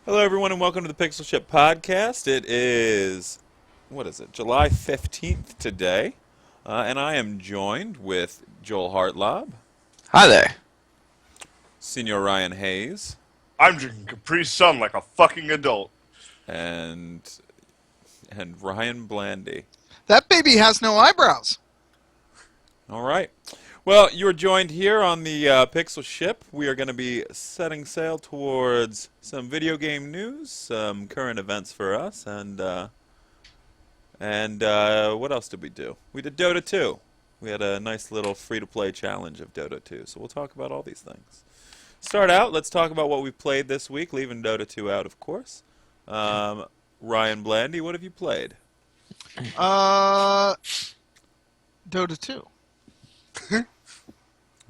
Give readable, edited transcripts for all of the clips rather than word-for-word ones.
Hello, everyone, and welcome to the Pixelship podcast. It is, July 15th today, and I am joined with Joel Hartlob, Hi there. Senior Ryan Hayes, I'm drinking Capri Sun like a fucking adult. and Ryan Blandy. That baby has no eyebrows. All right. Well, you're joined here on the Pixel Ship. We are going to be setting sail towards some video game news, some current events for us, and what else did we do? We did Dota 2. We had a nice little free-to-play challenge of Dota 2, so we'll talk about all these things. Start out, let's talk about what we've played this week, leaving Dota 2 out, of course. Ryan Blandy, what have you played? Uh, Dota 2.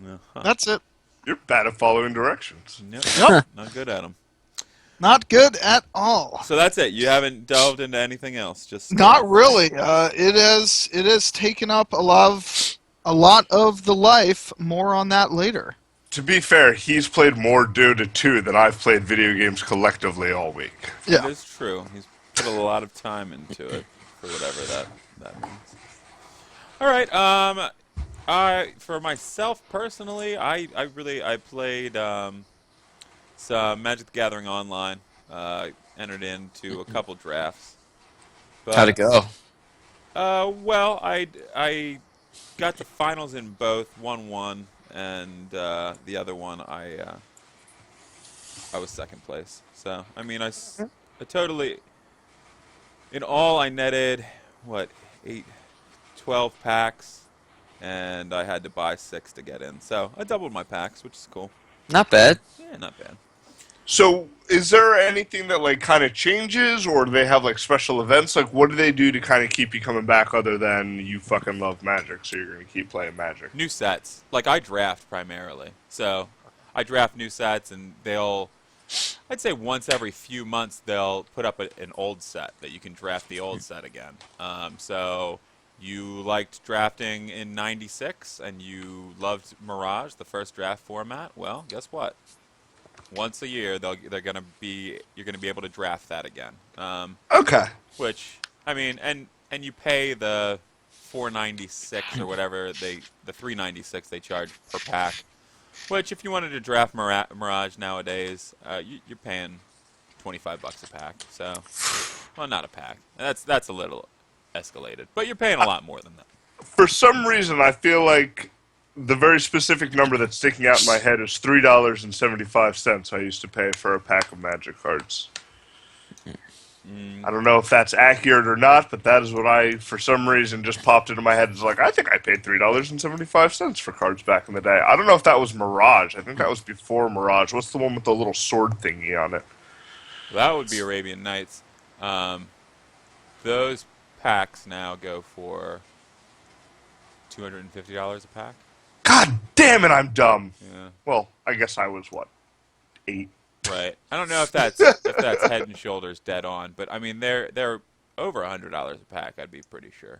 Uh-huh. That's it. You're bad at following directions. Yep. Yep. Not good at them. Not good at all. So that's it. You haven't delved into anything else. Just Not really. It has taken up a lot of the life. More on that later. To be fair, he's played more Dota 2 than I've played video games collectively all week. It Yeah. is true. He's put a lot of time into it, for whatever that means. All right. For myself personally, I played some Magic the Gathering online. Entered into a couple drafts. But, How'd it go? Well, I got to finals in both. Won, and the other one I was second place. So I mean, I totally. In all, I netted what 12 packs, and I had to buy 6 to get in. So I doubled my packs, which is cool. Not bad. Yeah, not bad. So, is there anything that like kind of changes, or do they have like special events? Like, what do they do to kind of keep you coming back, other than you fucking love Magic, so you're gonna keep playing Magic? New sets. Like I draft primarily, so I draft new sets, and I'd say once every few months they'll put up an old set that you can draft the old set again. So you liked drafting in '96 and you loved Mirage, the first draft format. Well, guess what? Once a year, you're gonna be able to draft that again. Okay. Which I mean, and you pay the $4.96 or whatever the $3.96 they charge per pack. Which, if you wanted to draft Mirage nowadays, you're paying $25 a pack. So, well, not a pack. That's a little escalated, but you're paying a lot more than that. For some reason, I feel like the very specific number that's sticking out in my head is $3.75 I used to pay for a pack of Magic cards. I don't know if that's accurate or not, but that is what for some reason, just popped into my head. It's like, I think I paid $3.75 for cards back in the day. I don't know if that was Mirage. I think that was before Mirage. What's the one with the little sword thingy on it? That would be Arabian Nights. Those packs now go for $250 a pack. God damn it, I'm dumb. Yeah. Well, I guess I was, 8? Right. I don't know if that's head and shoulders dead on, but I mean they're over $100 a pack. I'd be pretty sure.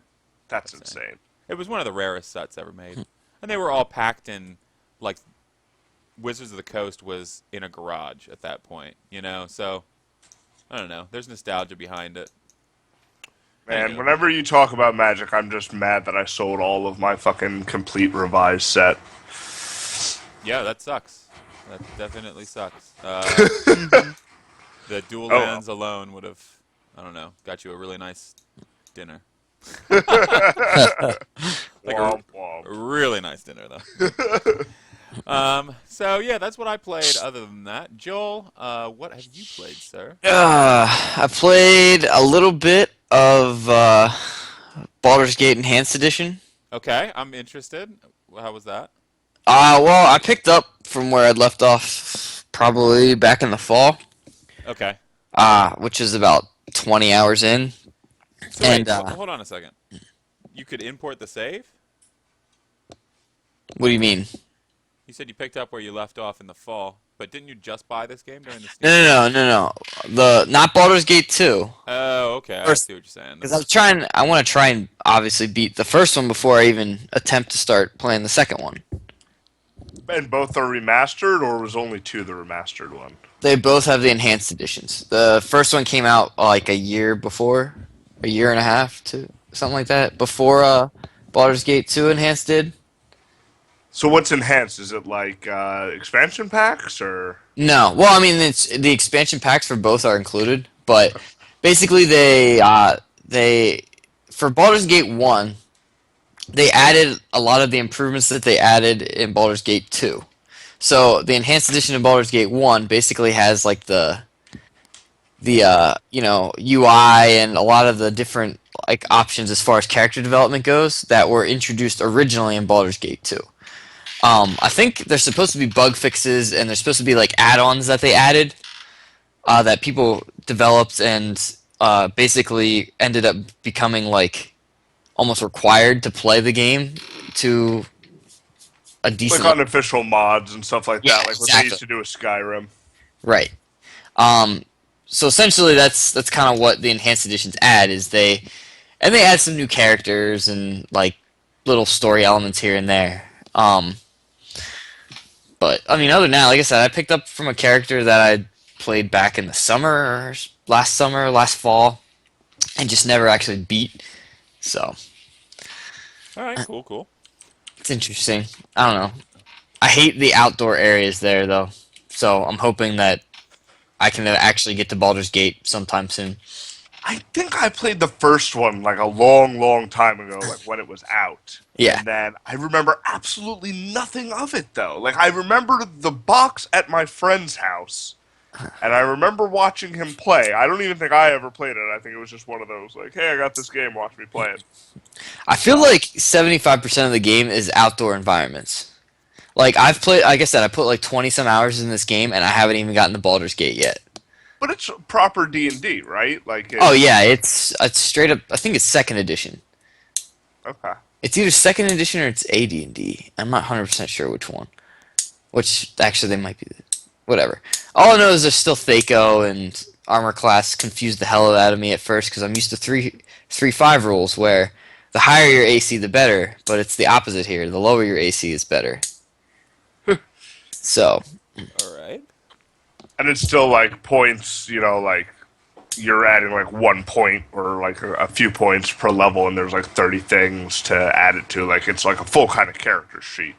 That's insane. It was one of the rarest sets ever made, and they were all packed in like Wizards of the Coast was in a garage at that point, you know. So I don't know. There's nostalgia behind it. Man, Anyway. whenever you talk about Magic, I'm just mad that I sold all of my fucking complete revised set. Yeah, that sucks. That definitely sucks. The dual lands alone would have, I don't know, got you a really nice dinner. Like Womp womp. a really nice dinner, though. So yeah, that's what I played. Other than that, Joel, what have you played, sir? I played a little bit of Baldur's Gate Enhanced Edition. Okay, I'm interested. How was that? Well, I picked up from where I'd left off probably back in the fall, Okay. which is about 20 hours in. So And wait, hold on a second. You could import the save? what do you mean? You said you picked up where you left off in the fall, but didn't you just buy this game during the Steam? No. Not Baldur's Gate 2. Oh, okay. I First- see what you're saying. Because I want to try and obviously beat the first one before I even attempt to start playing the second one. And both are remastered, or was only 2 the remastered one? They both have the enhanced editions. The first one came out like a year before, a year and a half to something like that before Baldur's Gate 2 enhanced did. So what's enhanced? Is it like expansion packs or? No, well, I mean, it's the expansion packs for both are included, but basically they for Baldur's Gate 1 they added a lot of the improvements that they added in Baldur's Gate 2. So the enhanced edition of Baldur's Gate 1 basically has like the UI and a lot of the different like options as far as character development goes that were introduced originally in Baldur's Gate 2. I think there's supposed to be bug fixes and there's supposed to be like add-ons that they added that people developed and basically ended up becoming like almost required to play the game to a decent Like unofficial mods and stuff like Yeah, that, like what they exactly. used to do with Skyrim. right. Um, so essentially, that's kind of what the enhanced editions add is they add some new characters and like little story elements here and there. But I mean, other than that, like I said, I picked up from a character that I played back in the summer, last fall, and just never actually beat. So All right, cool, cool. it's interesting. I don't know. I hate the outdoor areas there though, so I'm hoping that I can actually get to Baldur's Gate sometime soon. I think I played the first one like a long, long time ago, like when it was out. Yeah. And then I remember absolutely nothing of it though. Like I remember the box at my friend's house, and I remember watching him play. I don't even think I ever played it. I think it was just one of those like, hey, I got this game, watch me play it. I feel like 75% of the game is outdoor environments. Like I've played, like I said, I put like 20 some hours in this game, and I haven't even gotten to Baldur's Gate yet. But it's proper D&D, right? Like Oh yeah, it's straight up. I think it's second edition. Okay. It's either second edition or it's AD&D. I'm not 100% sure which one. Which actually they might be. Whatever. All I know is there's still Thaco and armor class confused the hell out of me at first because I'm used to 3-5 rules where the higher your AC the better, but it's the opposite here. The lower your AC is better. So All right. And it's still like points, like you're adding like 1 point or like a few points per level, and there's like 30 things to add it to. Like it's like a full kind of character sheet.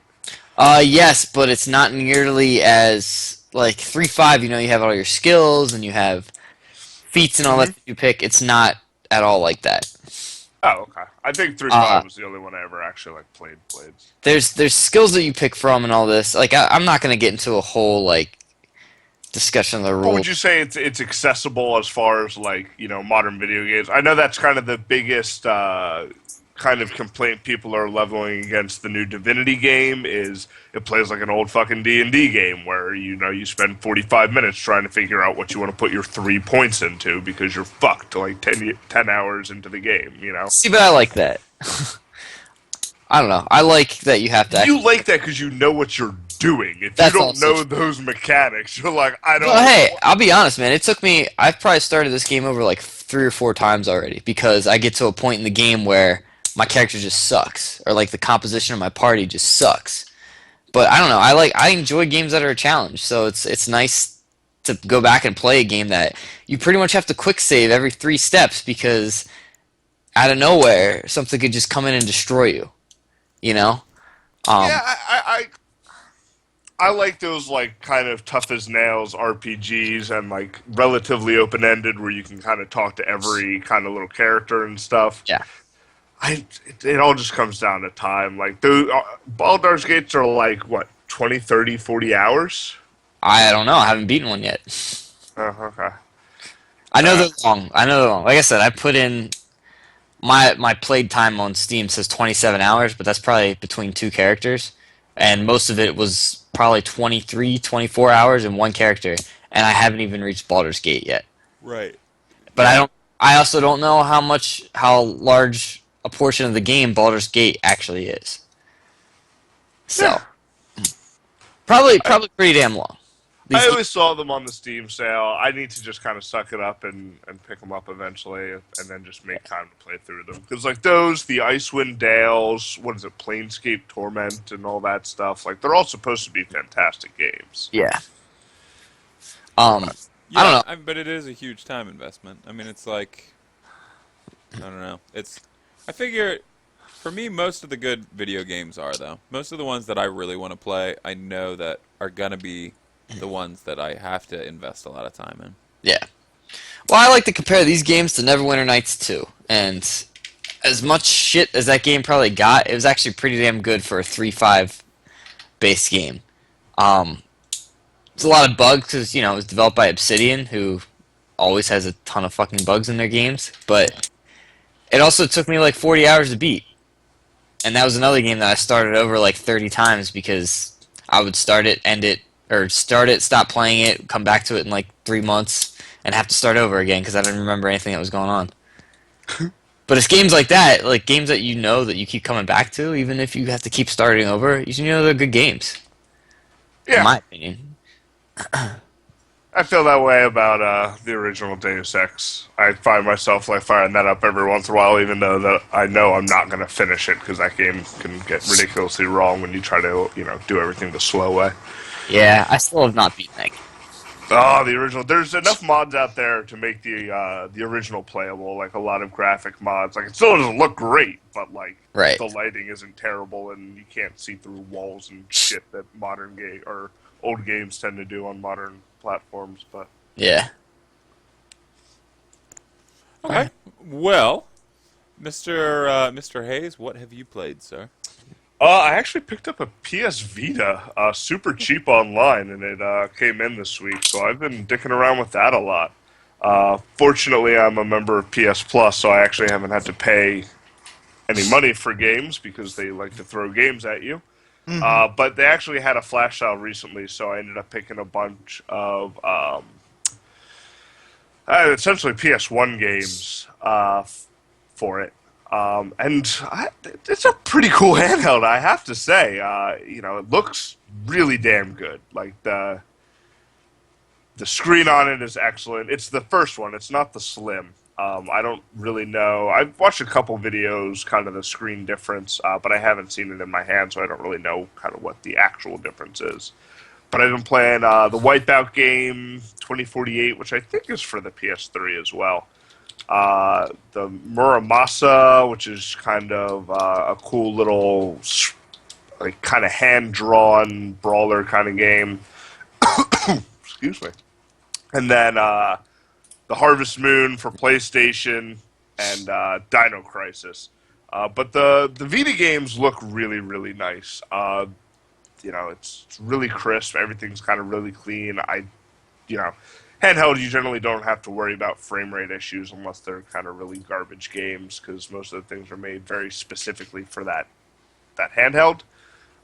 yes, but it's not nearly as like 3-5. You have all your skills and you have feats and all that you pick. It's not at all like that. Oh, okay. I think 3 Uh, 5 was the only one I ever actually like played. there's skills that you pick from and all this. Like I'm not gonna get into a whole like discussion of the But rules. would you say it's accessible as far as like modern video games? I know that's kind of the biggest kind of complaint people are leveling against the new Divinity game is it plays like an old fucking D&D game where you spend 45 minutes trying to figure out what you want to put your 3 points into because you're fucked like 10 hours into the game. See, but I like that. I don't know. I like that you have to. You like that because you know what you're doing. If That's you don't also know those mechanics, you're like, I don't. Well, hey, I'll be honest, man. It took me. I've probably started this game over like 3 or 4 times already because I get to a point in the game where my character just sucks, or like the composition of my party just sucks. But I don't know. I enjoy games that are a challenge, so it's nice to go back and play a game that you pretty much have to quick save every 3 steps because out of nowhere something could just come in and destroy you. You know? Yeah, I like those like kind of tough as nails RPGs and like relatively open ended where you can kind of talk to every kind of little character and stuff. Yeah. It all just comes down to time. Like the Baldur's Gates are like what 20, 30, 40 hours. I don't know. I haven't beaten one yet. Oh, okay. I know they're long. Like I said, I put in my played time on Steam says 27 hours, but that's probably between 2 characters, and most of it was probably 23, 24 hours in one character, and I haven't even reached Baldur's Gate yet. Right. But I also don't know how large a portion of the game Baldur's Gate actually is. So Yeah. probably pretty damn long. I always saw them on the Steam sale. I need to just kind of suck it up and pick them up eventually, and then just make time to play through them. Because like those, the Icewind Dales, what is it, Planescape Torment, and all that stuff. Like they're all supposed to be fantastic games. Yeah. I don't know. But it is a huge time investment. I mean, it's like, I don't know. I figure, for me, most of the good video games are, though. Most of the ones that I really want to play, I know that are going to be the ones that I have to invest a lot of time in. Yeah. Well, I like to compare these games to Neverwinter Nights 2, and as much shit as that game probably got, it was actually pretty damn good for a 3.5 base game. It's a lot of bugs because, it was developed by Obsidian, who always has a ton of fucking bugs in their games, but it also took me like 40 hours to beat. And that was another game that I started over like 30 times because I would start it, end it, or start it, stop playing it, come back to it in like 3 months, and have to start over again because I didn't remember anything that was going on. But it's games like that, like games that you know that you keep coming back to, even if you have to keep starting over, you know they're good games. Yeah. In my opinion. I feel that way about the original Deus Ex. I find myself like firing that up every once in a while, even though that I know I'm not going to finish it because that game can get ridiculously wrong when you try to, do everything the slow way. Yeah, I still have not beaten that game. Oh, the original. There's enough mods out there to make the original playable. Like a lot of graphic mods. Like it still doesn't look great, but like Right. the lighting isn't terrible, and you can't see through walls and shit that modern game or old games tend to do on modern platforms. But Yeah. Okay. Well, Mr. Hayes, what have you played, sir? I actually picked up a PS Vita, super cheap online, and it came in this week. So I've been dicking around with that a lot. Fortunately, I'm a member of PS Plus, so I actually haven't had to pay any money for games because they like to throw games at you. But they actually had a flash sale recently, so I ended up picking a bunch of essentially PS1 games for it. It's a pretty cool handheld, I have to say. It looks really damn good. Like the screen on it is excellent. It's the first one. It's not the Slim. I don't really know. I've watched a couple videos, kind of the screen difference, but I haven't seen it in my hand, so I don't really know kind of what the actual difference is. But I've been playing the Wipeout game 2048, which I think is for the PS3 as well. The Muramasa, which is kind of a cool little, like, kind of hand-drawn brawler kind of game. Excuse me. And then the Harvest Moon for PlayStation and Dino Crisis. But the Vita games look really, really nice. It's really crisp. Everything's kind of really clean. Handheld, you generally don't have to worry about frame rate issues unless they're kind of really garbage games because most of the things are made very specifically for that handheld.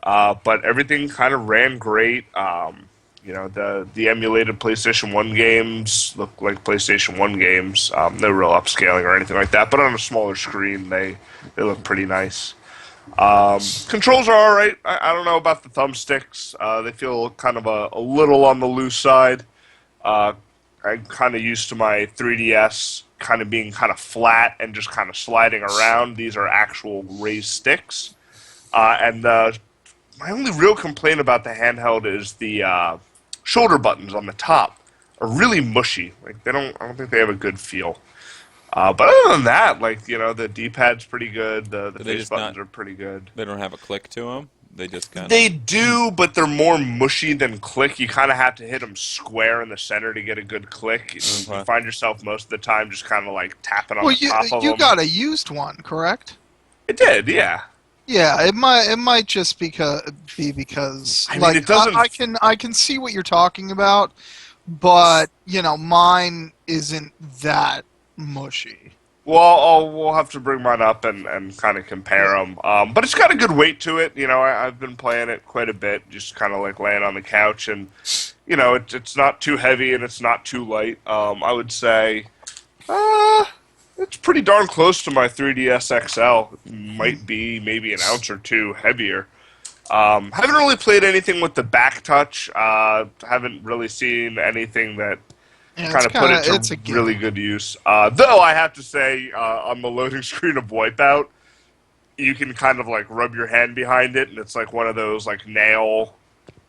But everything kind of ran great. The emulated PlayStation 1 games look like PlayStation 1 games. No real upscaling or anything like that, but on a smaller screen, they look pretty nice. Controls are all right. I don't know about the thumbsticks. They feel kind of a little on the loose side. I'm kind of used to my 3DS kind of being kind of flat and just kind of sliding around. These are actual raised sticks. And my only real complaint about the handheld is the shoulder buttons on the top are really mushy. Like I don't think they have a good feel. But other than that, the D-pad's pretty good. The face buttons are pretty good. They don't have a click to them. They just kind of. They do, but they're more mushy than click. You kind of have to hit them square in the center to get a good click. You find yourself most of the time just kind of like tapping on the top of them. You got a used one, correct? It did, yeah. Yeah, it might just be because I mean, it doesn't. I can see what you're talking about, but mine isn't that mushy. Well, we'll have to bring mine up and kind of compare them. But it's got a good weight to it. I've been playing it quite a bit, just kind of like laying on the couch, and it's not too heavy and it's not too light. I would say, it's pretty darn close to my 3DS XL. It might be maybe an ounce or two heavier. Haven't really played anything with the back touch. Haven't really seen anything that. Yeah, kind of put it to really good use. Though I have to say, on the loading screen of Wipeout, you can kind of like rub your hand behind it, and it's like one of those like nail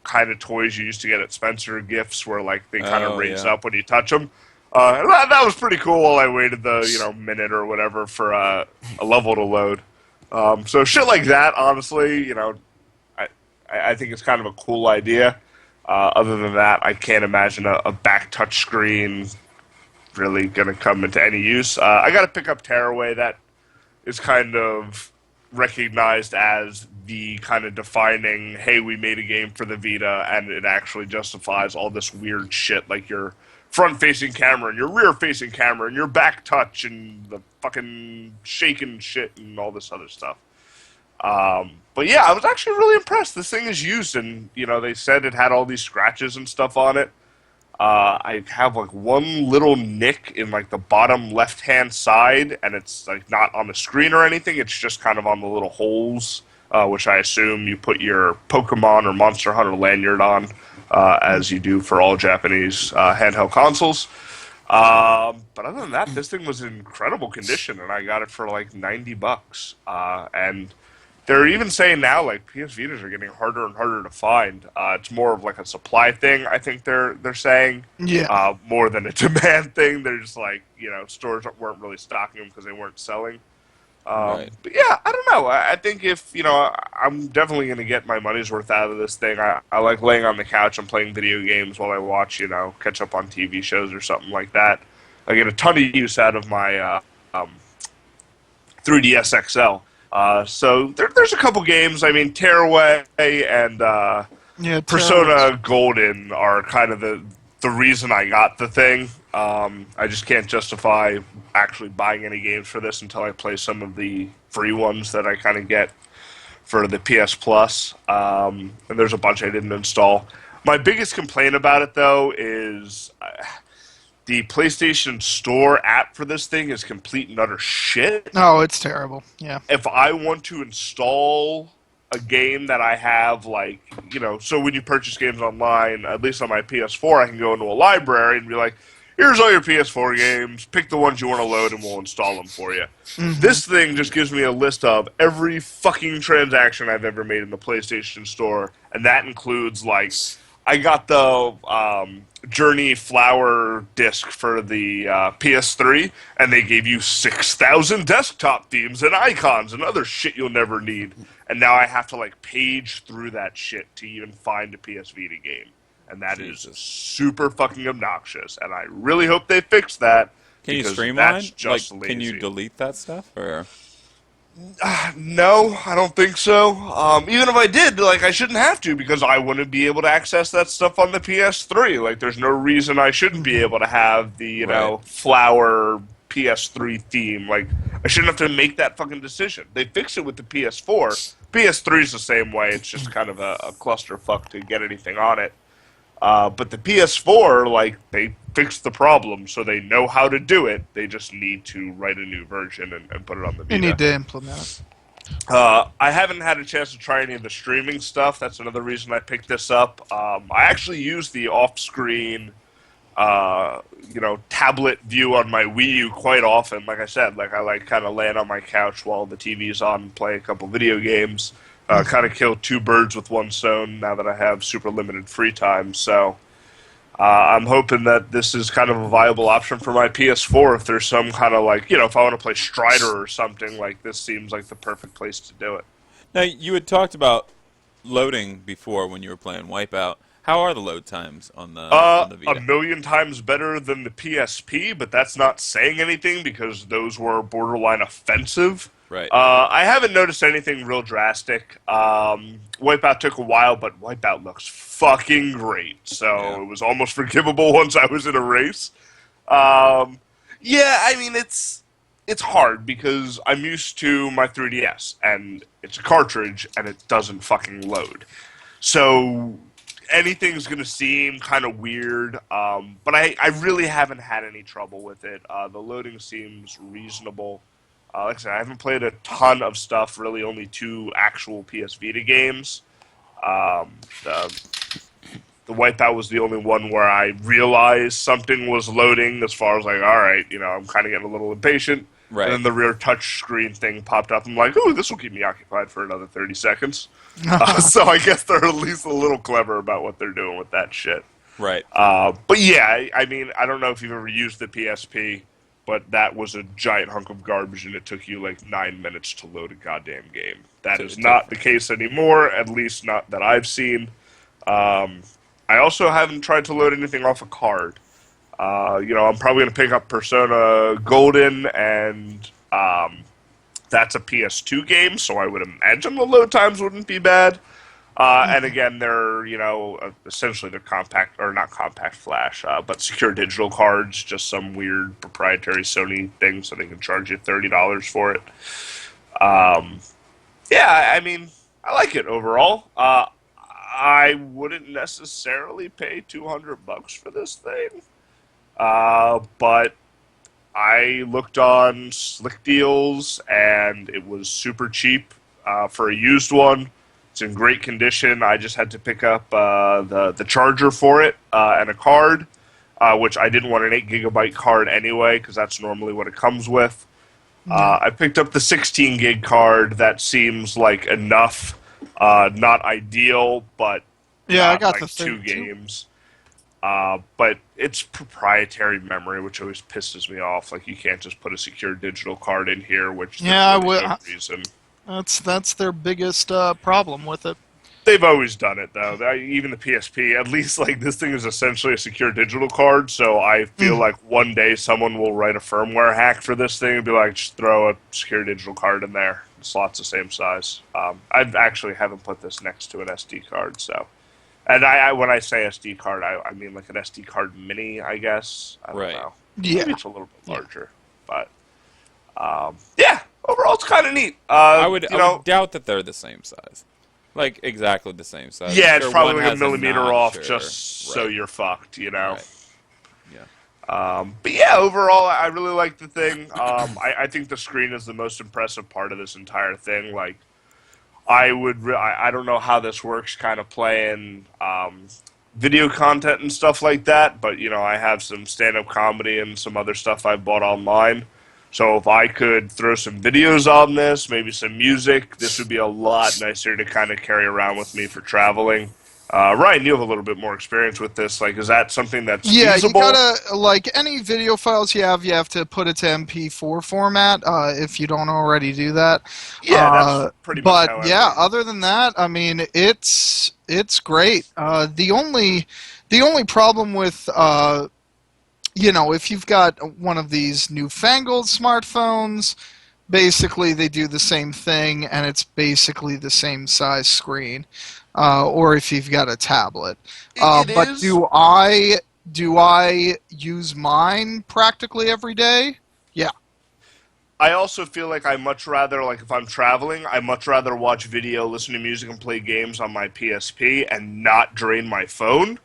kind of toys you used to get at Spencer Gifts, where like they kind of Oh, raise yeah. up when you touch them. That was pretty cool. While I waited the minute or whatever for a level to load. So shit like that, honestly, I think it's kind of a cool idea. Other than that, I can't imagine a back touch screen really going to come into any use. I got to pick up Tearaway. That is kind of recognized as the kind of defining, hey, we made a game for the Vita, and it actually justifies all this weird shit, like your front-facing camera and your rear-facing camera and your back touch and the fucking shaking shit and all this other stuff. But yeah, I was actually really impressed. This thing is used, and they said it had all these scratches and stuff on it. I have like one little nick in like the bottom left-hand side, and it's like not on the screen or anything. It's just kind of on the little holes, which I assume you put your Pokemon or Monster Hunter lanyard on, as you do for all Japanese handheld consoles. But other than that, this thing was in incredible condition, and I got it for like $90. And they're even saying now, like, PS Vitas are getting harder and harder to find. It's more of like a supply thing, I think they're saying. Yeah. More than a demand thing. They're just like, stores weren't really stocking them because they weren't selling. Right. But yeah, I don't know. I think if, I'm definitely going to get my money's worth out of this thing. I like laying on the couch and playing video games while I watch, catch up on TV shows or something like that. I get a ton of use out of my 3DS XL. So there's a couple games. I mean, Tearaway and Persona Golden are kind of the reason I got the thing. I just can't justify actually buying any games for this until I play some of the free ones that I kind of get for the PS Plus. And there's a bunch I didn't install. My biggest complaint about it, though, is the PlayStation Store app for this thing is complete and utter shit. No, it's terrible. Yeah. If I want to install a game that I have, like, so when you purchase games online, at least on my PS4, I can go into a library and be like, here's all your PS4 games, pick the ones you want to load and we'll install them for you. Mm-hmm. This thing just gives me a list of every fucking transaction I've ever made in the PlayStation Store, and that includes, like, I got the Journey Flower disc for the PS3, and they gave you 6,000 desktop themes and icons and other shit you'll never need. And now I have to, like, page through that shit to even find a PS Vita game. And that is super fucking obnoxious. And I really hope they fix that. Can you streamline? That's just like, lazy. can you delete that stuff? Or No, I don't think so. Even if I did, like, I shouldn't have to because I wouldn't be able to access that stuff on the PS3. Like, there's no reason I shouldn't be able to have the, flower PS3 theme. Like, I shouldn't have to make that fucking decision. They fixed it with the PS4. PS3 is the same way. It's just kind of a clusterfuck to get anything on it. But the PS4, like, they fixed the problem, so they know how to do it. They just need to write a new version and put it on the Vita. They need to implement it. I haven't had a chance to try any of the streaming stuff. That's another reason I picked this up. I actually use the off-screen, tablet view on my Wii U quite often. Like I said, like I like kind of laying on my couch while the TV's on and play a couple video games. Kind of kill two birds with one stone now that I have super limited free time. So I'm hoping that this is kind of a viable option for my PS4 if there's some kind of like, if I want to play Strider or something, like this seems like the perfect place to do it. now you had talked about loading before when you were playing Wipeout. How are the load times on the Vita? A million times better than the PSP, but that's not saying anything because those were borderline offensive. Right. I haven't noticed anything real drastic. Wipeout took a while, but Wipeout looks fucking great. So It was almost forgivable once I was in a race. I mean, it's hard because I'm used to my 3DS, and it's a cartridge, and it doesn't fucking load. So anything's going to seem kind of weird, but I really haven't had any trouble with it. The loading seems reasonable. Like I said, I haven't played a ton of stuff, really only 2 actual PS Vita games. The Wipeout was the only one where I realized something was loading as far as like, all right, I'm kind of getting a little impatient. Right. And then the rear touch screen thing popped up. I'm like, ooh, this will keep me occupied for another 30 seconds. So I guess they're at least a little clever about what they're doing with that shit. Right. But yeah, I mean, I don't know if you've ever used the PSP, but that was a giant hunk of garbage, and it took you like 9 minutes to load a goddamn game. That is not the case anymore, at least not that I've seen. I also haven't tried to load anything off a card. I'm probably going to pick up Persona Golden, and that's a PS2 game, so I would imagine the load times wouldn't be bad. And again, they're, essentially they're compact, or not compact flash, but secure digital cards, just some weird proprietary Sony thing, so they can charge you $30 for it. Yeah, I mean, I like it overall. I wouldn't necessarily pay $200 for this thing, but I looked on Slick Deals, and it was super cheap for a used one. It's in great condition. I just had to pick up the charger for it and a card, which I didn't want an 8 GB card anyway, because that's normally what it comes with. I picked up the 16 gig card. That seems like enough. Not ideal, but Yeah, I got like the 2 32. games. But it's proprietary memory, which always pisses me off. Like, you can't just put a secure digital card in here, which Yeah, there's really no reason. That's their biggest problem with it. They've always done it, though. Even the PSP, at least, like, this thing is essentially a secure digital card, so I feel like one day someone will write a firmware hack for this thing and be like, just throw a secure digital card in there. The slot's the same size. I actually haven't put this next to an SD card, so... And when I say SD card, I mean like an SD card mini, I guess. I don't know. Yeah. Maybe it's a little bit larger. But, yeah, overall it's kind of neat. I would doubt that they're the same size. Like, exactly the same size. Yeah, I'm it's sure probably one like a has millimeter notch off or- just so you're fucked, you know? Right. Yeah. But yeah, overall, I really like the thing. I think the screen is the most impressive part of this entire thing. Like, I don't know how this works kind of playing video content and stuff like that, but, I have some stand-up comedy and some other stuff I bought online. So if I could throw some videos on this, maybe some music, this would be a lot nicer to kind of carry around with me for traveling. Ryan, you have a little bit more experience with this. Like, is that something that's feasible? You gotta, like, any video files you have to put it to MP4 format, if you don't already do that. Yeah, that's pretty much how But, yeah, everything- other than that, I mean, it's great. The only problem with, if you've got one of these newfangled smartphones, basically they do the same thing, and it's basically the same size screen. Or if you've got a tablet. It But is. do I use mine practically every day? Yeah. I also feel like I much rather, like, if I'm traveling, I much rather watch video, listen to music, and play games on my PSP and not drain my phone.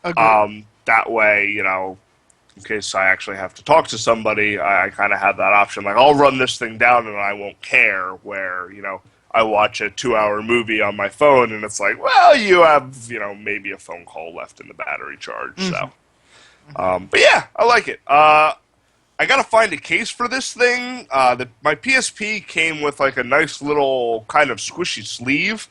Agreed. That way, in case I actually have to talk to somebody, I kind of have that option. Like, I'll run this thing down and I won't care, where, I watch a 2-hour movie on my phone and it's like, well, you have, maybe a phone call left in the battery charge. So, but yeah, I like it. I gotta find a case for this thing. My PSP came with like a nice little kind of squishy sleeve.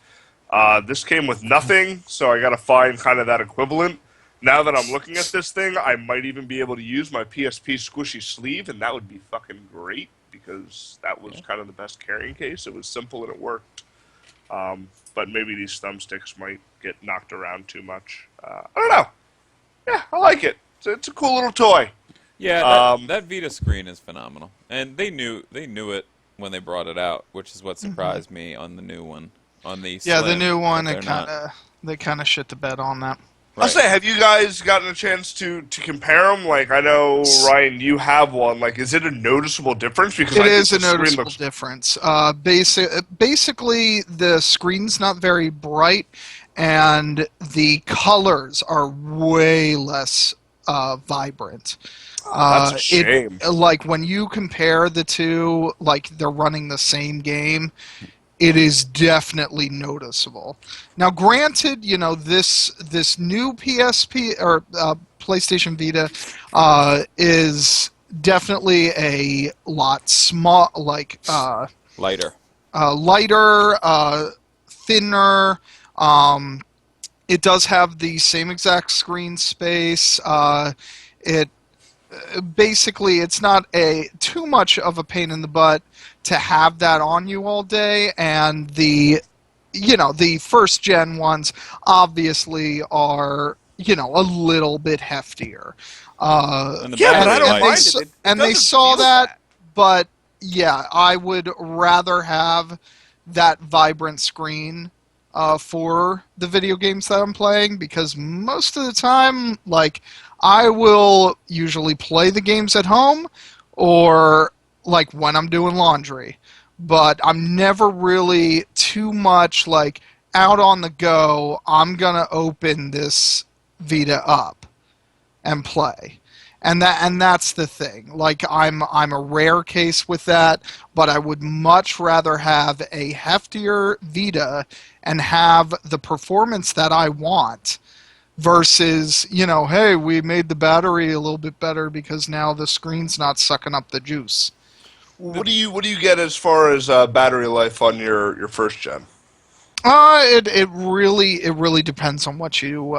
This came with nothing, so I gotta find kind of that equivalent. Now that I'm looking at this thing, I might even be able to use my PSP squishy sleeve, and that would be fucking great, because that was kind of the best carrying case. It was simple and it worked. But maybe these thumbsticks might get knocked around too much. I don't know. Yeah, I like it. It's a cool little toy. Yeah, that Vita screen is phenomenal, and they knew it when they brought it out, which is what surprised me on the new one. On the Yeah, the Slim, new one, that they kind of shit the bed on that. I'll say, have you guys gotten a chance to compare them? Like, I know, Ryan, you have one. Like, is it a noticeable difference? Because It I think is a the screen noticeable looks- difference. Basically, the screen's not very bright, and the colors are way less vibrant. That's a shame. Like, when you compare the two, like, they're running the same game, it is definitely noticeable. Now, granted, this new PSP or PlayStation Vita is definitely a lot small, like Lighter. lighter, thinner. It does have the same exact screen space. It basically it's not a too much of a pain in the butt to have that on you all day, and the first gen ones obviously are a little bit heftier. And the Yeah, but battery I don't life. mind s- it. It and they doesn't saw feel that, bad. but yeah, I would rather have that vibrant screen for the video games that I'm playing, because most of the time, like, I will usually play the games at home or like when I'm doing laundry, but I'm never really too much like out on the go. I'm gonna open this Vita up and play. And that's the thing. Like, I'm a rare case with that, but I would much rather have a heftier Vita and have the performance that I want versus, hey, we made the battery a little bit better because now the screen's not sucking up the juice. What do you get as far as battery life on your first gen? It really depends on what you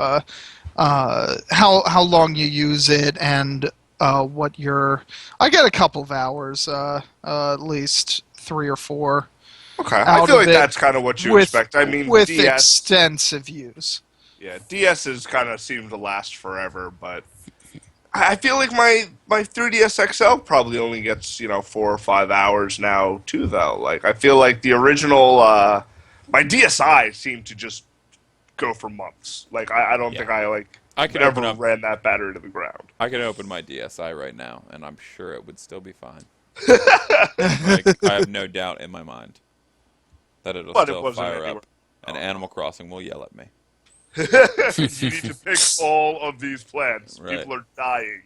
how long you use it, and what your I get a couple of hours, at least 3 or 4 Okay, I out feel of like it that's kind of what you with expect. I mean, with DS, extensive use. yeah, DS's kind of seem to last forever, but I feel like my 3DS XL probably only gets 4 or 5 hours now too, though. Like I feel like the original my DSi seemed to just go for months. Like I don't Yeah. think I like I could ever open up. ran that battery to the ground. I could open my DSi right now, and I'm sure it would still be fine. Like, I have no doubt in my mind that it'll But it still wasn't fire anywhere. up, and Animal Crossing will yell at me. You need to pick all of these plants. Right. People are dying.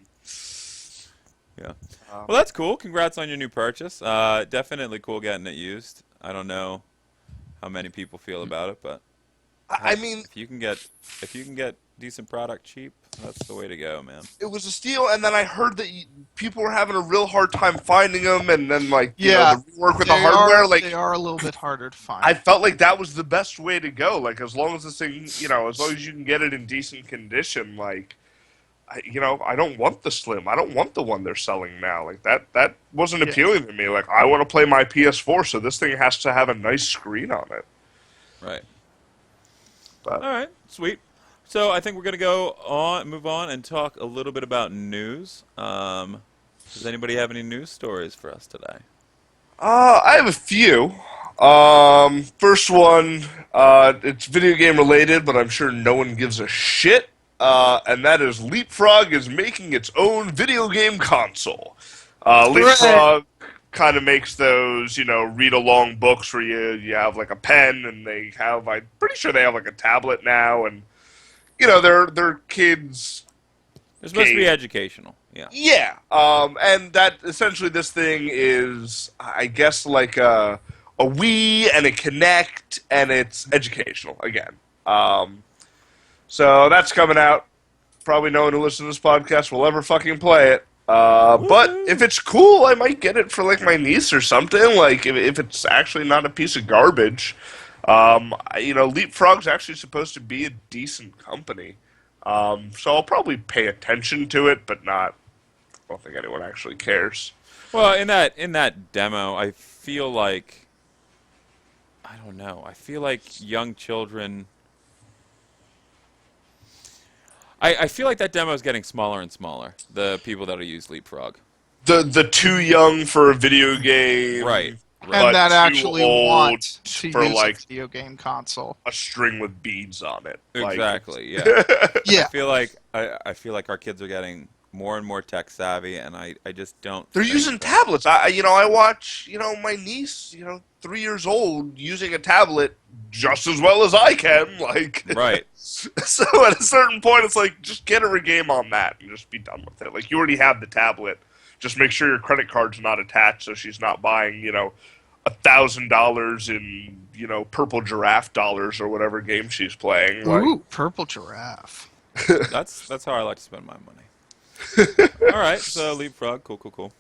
Yeah. Well, that's cool. Congrats on your new purchase. Definitely cool getting it used. I don't know how many people feel about it, but I mean, if you can get decent product cheap, that's the way to go, man. it was a steal, and then I heard that people were having a real hard time finding them, and then like Yeah, the rework with the they hardware, are like they are a little bit harder to I find. felt like that was the best way to go. Like as long as this thing, as long as you can get it in decent condition, like I don't want the slim. I don't want the one they're selling now. Like that wasn't Yeah. appealing to me. Like I want to play my PS4, so this thing has to have a nice screen on it. Right. But All right. Sweet. So I think we're gonna move on, and talk a little bit about news. Does anybody have any news stories for us today? I have a few. First one, it's video game related, but I'm sure no one gives a shit. And that is Leapfrog is making its own video game console. Leapfrog kind of makes those, read along books where you have like a pen, and I'm pretty sure they have like a tablet now, and they're kids. It's supposed to be Game. educational. Yeah. Yeah, and that essentially this thing is, I guess, like a Wii and a Kinect, and it's educational again. So that's coming out. Probably no one who listens to this podcast will ever fucking play it. But if it's cool, I might get it for like my niece or something. Like if it's actually not a piece of garbage. Leapfrog's actually supposed to be a decent company. So I'll probably pay attention to it, but not. I don't think anyone actually cares. Well, in that demo, I feel like I don't know. I feel like young children. I feel like that demo is getting smaller and smaller. The people that'll use Leapfrog. The too young for a video game, Right. And but that too actually old want to for use like a video game console. a string with beads on it. Like, Exactly. Yeah. Yeah. I feel like our kids are getting more and more tech savvy, and I just don't. they're think using that- tablets. I watch my niece 3 years old using a tablet just as well as I can. Like Right. So at a certain point, it's like just get her a game on that and just be done with it. Like you already have the tablet. Just make sure your credit card's not attached, so she's not buying $1,000 in purple giraffe dollars or whatever game she's playing. Like, Ooh, purple giraffe. That's how I like to spend my money. All right, so Leapfrog, cool.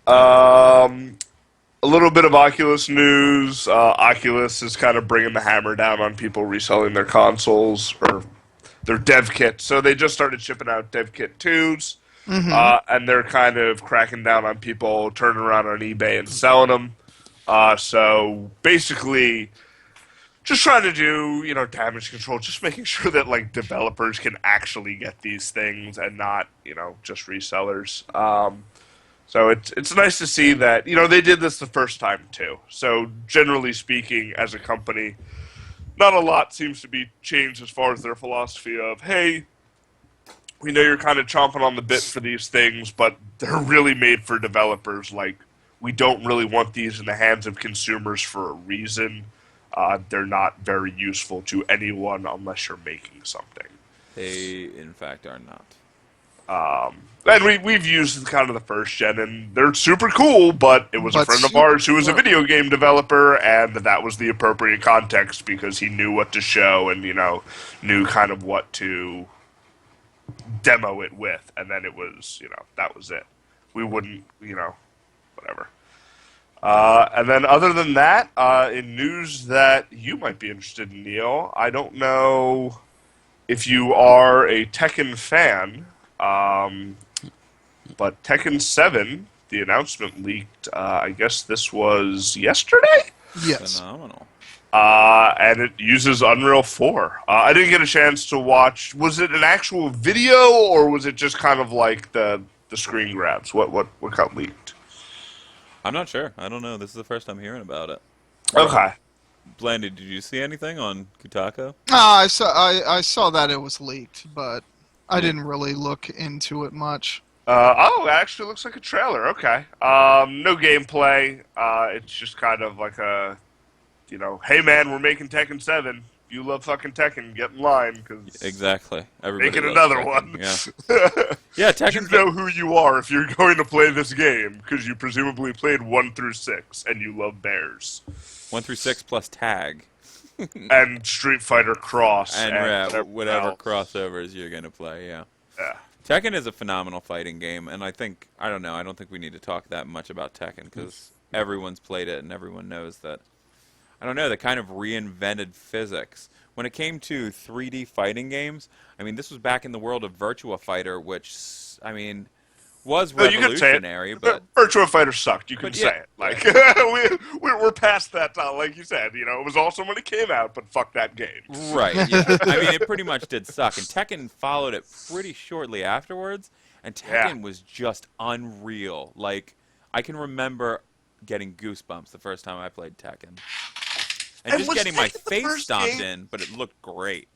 A little bit of Oculus news. Oculus is kind of bringing the hammer down on people reselling their consoles or their dev kit. So they just started shipping out dev kit 2s, and they're kind of cracking down on people turning around on eBay and selling them. So basically, just trying to do, damage control, just making sure that like developers can actually get these things and not, just resellers. So it's nice to see that, they did this the first time too. So generally speaking, as a company, not a lot seems to be changed as far as their philosophy of, hey, we know you're kind of chomping on the bit for these things, but they're really made for developers. Like, we don't really want these in the hands of consumers for a reason. They're not very useful to anyone unless you're making something. They, in fact, are not. And we've used kind of the first gen, and they're super cool, but it was a friend of ours who was a video game developer, and that was the appropriate context because he knew what to show and, knew kind of what to demo it with, and then it was, that was it. We wouldn't, whatever. And then other than that, in news that you might be interested in, Neil, I don't know if you are a Tekken fan, but Tekken 7, the announcement leaked, I guess this was yesterday? Yes. Phenomenal. And it uses Unreal 4. I didn't get a chance to watch. Was it an actual video, or was it just kind of like the screen grabs? What got leaked? I'm not sure. I don't know. This is the first time hearing about it. Okay. Blandy, did you see anything on Kotaku? I saw that it was leaked, but I didn't really look into it much. It actually looks like a trailer. Okay. No gameplay. It's just kind of like a, hey man, we're making Tekken 7. If you love fucking Tekken, get in line, because Exactly. Everybody making loves another Tekken, one. Yeah. Yeah, Tekken. You know who you are if you're going to play this game, because you presumably played 1 through 6, and you love bears. 1 through 6 plus tag. And Street Fighter Cross. And whatever else. crossovers you're going to play, yeah. Yeah. Tekken is a phenomenal fighting game, and I don't think we need to talk that much about Tekken, because everyone's played it and everyone knows that, they kind of reinvented physics. When it came to 3D fighting games, this was back in the world of Virtua Fighter, which, was revolutionary, but Virtua Fighter sucked. You can say it. Like we're past that. Like you said, it was awesome when it came out, but fuck that game. Right. Yeah. It pretty much did suck, and Tekken followed it pretty shortly afterwards. And Tekken was just unreal. Like, I can remember getting goosebumps the first time I played Tekken, and just getting my face stomped in. But it looked great.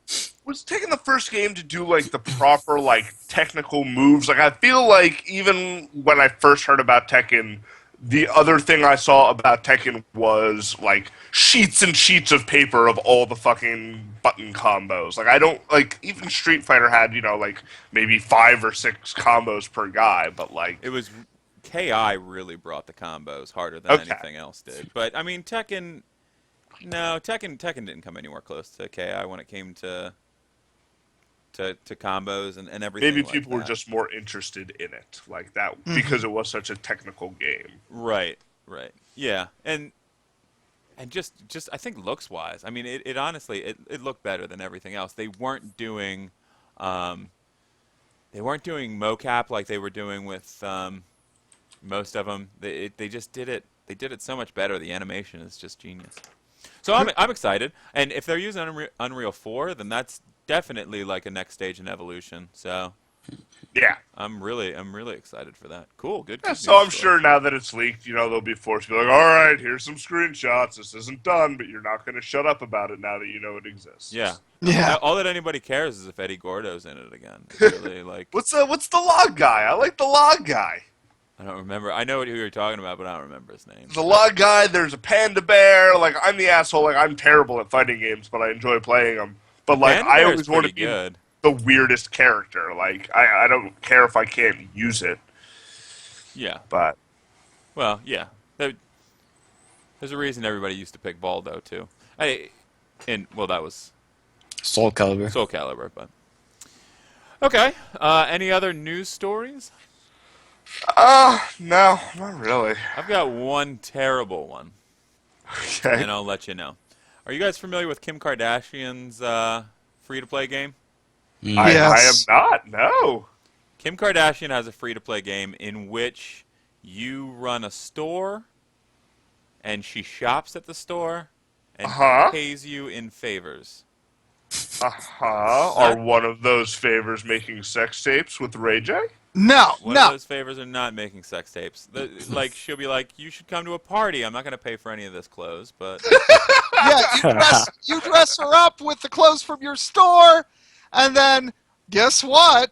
Was Tekken the first game to do like the proper like technical moves? Like, I feel like even when I first heard about Tekken, the other thing I saw about Tekken was like sheets and sheets of paper of all the fucking button combos. Like, I don't like, even Street Fighter had, like maybe 5 or 6 combos per guy, but like it was KI really brought the combos harder than anything else did. But Tekken, no, Tekken didn't come anywhere close to KI when it came to combos and everything. Maybe like people that. were just more interested in it, like that, because it was such a technical game. Right. Yeah, and just I think looks wise. It honestly it looked better than everything else. They weren't doing mocap like they were doing with most of them. They just did it. They did it so much better. The animation is just genius. So I'm excited, and if they're using Unreal 4, then that's definitely like a next stage in evolution. So Yeah. I'm really excited for that. Cool, good. Yeah, good so I'm news, sure now that it's leaked, they'll be forced to be like, all right, here's some screenshots. This isn't done, but you're not going to shut up about it now that you know it exists. Yeah. Yeah. All that anybody cares is if Eddie Gordo's in it again. It's really, like, What's the log guy? I like the log guy. I don't remember. I know who you're talking about, but I don't remember his name. The log guy, there's a panda bear. Like, I'm the asshole. Like, I'm terrible at fighting games, but I enjoy playing them. But, like, Panda I Bear's always want to pretty be good. the weirdest character. Like, I don't care if I can't use it. Yeah. But Well, yeah. There's a reason everybody used to pick Baldo too. That was Soul Calibur. Soul Calibur, but Okay. Any other news stories? No, not really. I've got one terrible one, Okay. and I'll let you know. Are you guys familiar with Kim Kardashian's free-to-play game? I am Yes. not. No. Kim Kardashian has a free-to-play game in which you run a store, and she shops at the store, Uh and huh. pays you in favors. Uh huh. Are Not one of those favors making sex tapes with Ray J? No, one of no. those favors are not making sex tapes. Like she'll be like, "You should come to a party. I'm not going to pay for any of this clothes, but Yeah, you dress her up with the clothes from your store, and then guess what?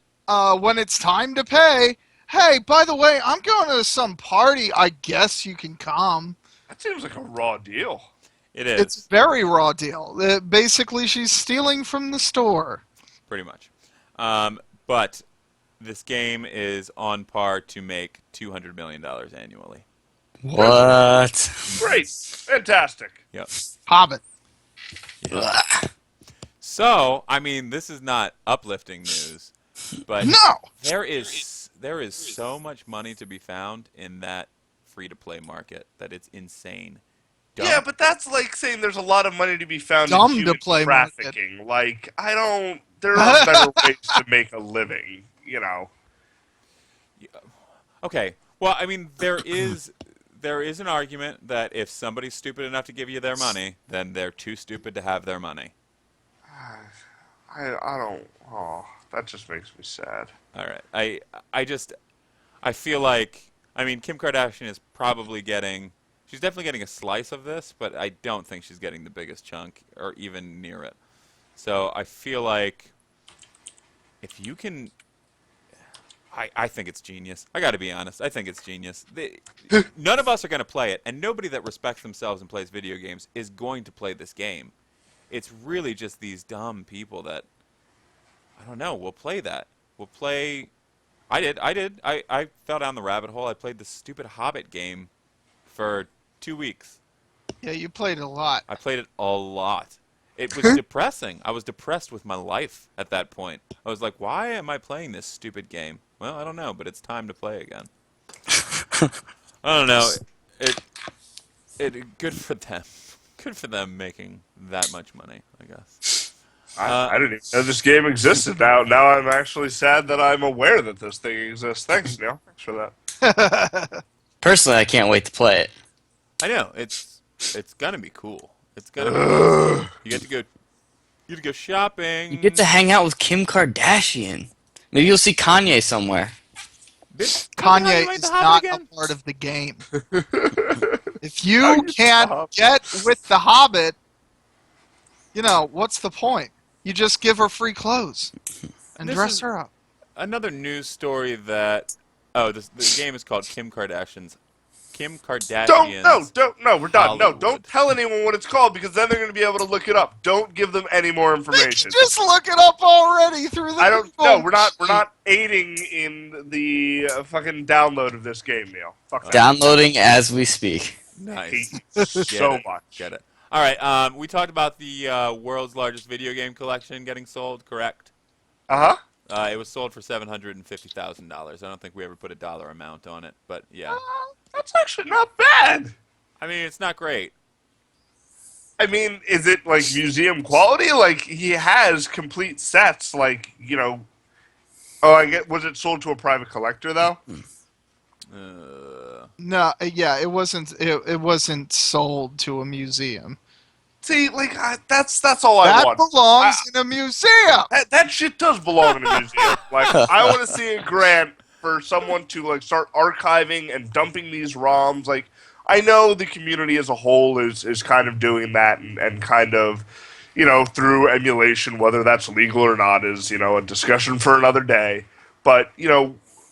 When it's time to pay, hey, by the way, I'm going to some party. I guess you can come. That seems like a raw deal. it It's is a very raw deal. Basically, she's stealing from the store. pretty much." But this game is on par to make $200 million annually. What? Great. Fantastic. Yep. Hobbit. Ugh. So, I mean, this is not uplifting news, but No. there is so much money to be found in that free-to-play market that it's insane. Yeah, but that's like saying there's a lot of money to be found in Dumb to human play market. trafficking. Like, I don't. There are better ways to make a living, Okay. Well, I mean, there is an argument that if somebody's stupid enough to give you their money, then they're too stupid to have their money. I don't. Oh, that just makes me sad. All right. I feel like, I mean, Kim Kardashian is probably getting, she's definitely getting a slice of this, but I don't think she's getting the biggest chunk or even near it. So I feel like if you can, I think it's genius. I got to be honest. I think it's genius. None of us are going to play it, and nobody that respects themselves and plays video games is going to play this game. It's really just these dumb people that, I don't know, will play that. Will play. I did. I fell down the rabbit hole. I played the stupid Hobbit game for 2 weeks. Yeah, you played a lot. I played it a lot. It was depressing. I was depressed with my life at that point. I was like, why am I playing this stupid game? Well, I don't know, but it's time to play again. I don't know. It good for them. Good for them making that much money, I guess. I didn't even know this game existed. Now I'm actually sad that I'm aware that this thing exists. Thanks, Neil. Thanks for that. Personally, I can't wait to play it. I know it's gonna be cool. It's gonna be cool. You get to go shopping. You get to hang out with Kim Kardashian. Maybe you'll see Kanye somewhere. Kanye Made is the Hobbit not again? a part of the game. If How you you can't stop? get with the Hobbit, what's the point? You just give her free clothes and This dress is- her up. Another news story that the game is called Kim Kardashian's. Kim Kardashian's. Don't. We're done. No, Hollywood. don't tell anyone what it's called because then they're going to be able to look it up. Don't give them any more information. Just look it up already through the I don't. Google No, we're not. We're sheet. not aiding in the fucking download of this game, Neil. Fuck that. Downloading as we speak. I Nice. hate you so Get it. much. Get it. All right. We talked about the world's largest video game collection getting sold. Correct. Uh huh. It was sold for $750,000. I don't think we ever put a dollar amount on it, but yeah. That's actually not bad. I mean, it's not great. I mean, is it like museum quality? Like he has complete sets. Oh, I get. Was it sold to a private collector though? No, yeah, it wasn't. It wasn't sold to a museum. See, that's all I That want. belongs in a museum. That shit does belong in a museum. Like, I want to see a grant for someone to start archiving and dumping these ROMs. Like, I know the community as a whole is kind of doing that and kind of, through emulation, whether that's legal or not is a discussion for another day. But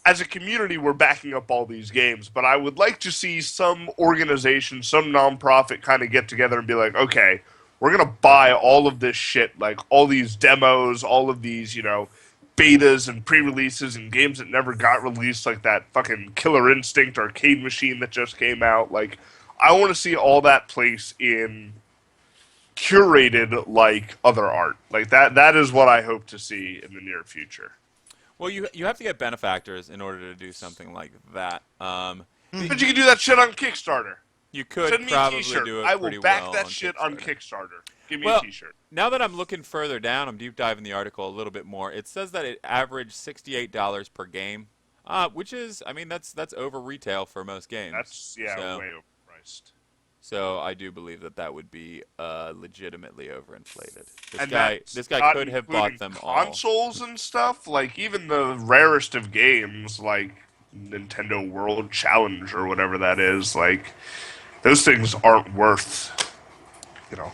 as a community, we're backing up all these games. But I would like to see some organization, some nonprofit, kind of get together and be like, okay, we're gonna buy all of this shit, like all these demos, all of these, betas and pre-releases and games that never got released, like that fucking Killer Instinct arcade machine that just came out. Like, I want to see all that place in curated like other art. Like that is what I hope to see in the near future. Well, you have to get benefactors in order to do something like that. But you can do that shit on Kickstarter. You could Send me a probably T-shirt. do it I pretty will back well that on shit Kickstarter. on Kickstarter. Give me a Well, T-shirt. now that I'm looking further down, I'm deep diving the article a little bit more. It says that it averaged $68 per game, which is, I mean, that's over retail for most games. That's way overpriced. So I do believe that would be legitimately overinflated. And This guy could have bought them all. consoles and stuff, like even the rarest of games, like Nintendo World Challenge or whatever that is, like those things aren't worth, you know.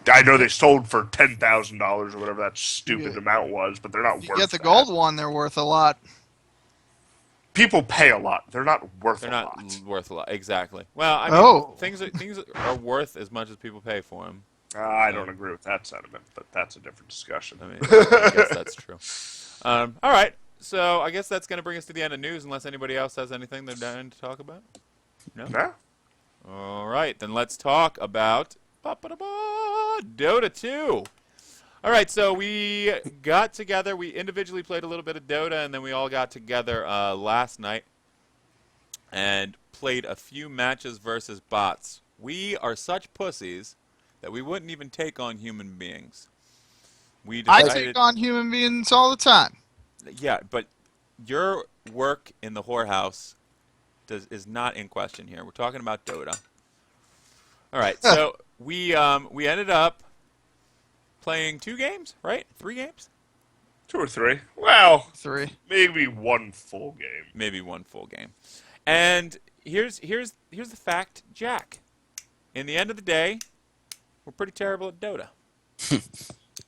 I know they sold for $10,000 or whatever that stupid amount was, but they're not You worth. get the that. gold one, they're worth a lot. People pay a lot. They're not worth They're a not lot. worth a lot. Exactly. Well, I mean, things are worth as much as people pay for them. I don't agree with that sentiment, but that's a different discussion. I mean, I guess that's true. All right. So I guess that's going to bring us to the end of news, unless anybody else has anything they're dying to talk about. No. Nah? All right, then let's talk about Dota 2. All right, so we got together. We individually played a little bit of Dota, and then we all got together last night and played a few matches versus bots. We are such pussies that we wouldn't even take on human beings. I take on human beings all the time. Yeah, but your work in the whorehouse is not in question here. We're talking about Dota. All right, so we ended up playing 2 games, right? 3 games? 2 or 3. Well, 3. maybe 1 full game. Maybe 1 full game. And here's the fact, Jack. In the end of the day, we're pretty terrible at Dota.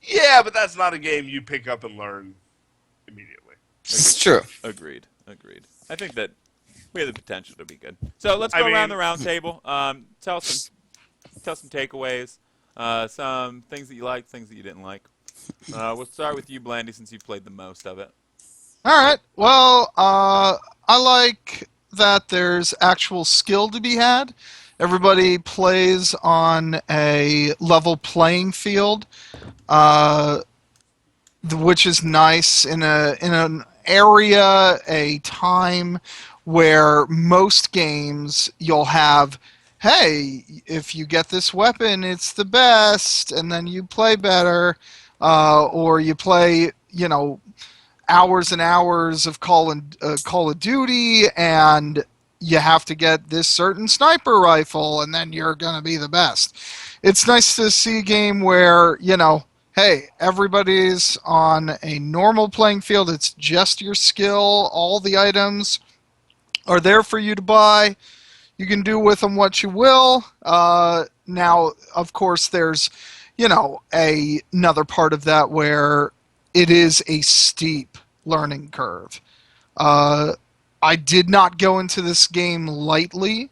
Yeah, but that's not a game you pick up and learn immediately. It's true. Agreed. I think that we have the potential to be good. So let's go around the round table. Tell some takeaways, some things that you liked, things that you didn't like. We'll start with you, Blandy, since you played the most of it. All right. Well, I like that there's actual skill to be had. Everybody plays on a level playing field, which is nice in an area, a time where most games you'll have, hey, if you get this weapon, it's the best, and then you play better, or you play, hours and hours of Call of Duty, and you have to get this certain sniper rifle, and then you're going to be the best. It's nice to see a game where, hey, everybody's on a normal playing field. It's just your skill. All the items are there for you to buy. You can do with them what you will. Now, of course, there's, another part of that where it is a steep learning curve. I did not go into this game lightly,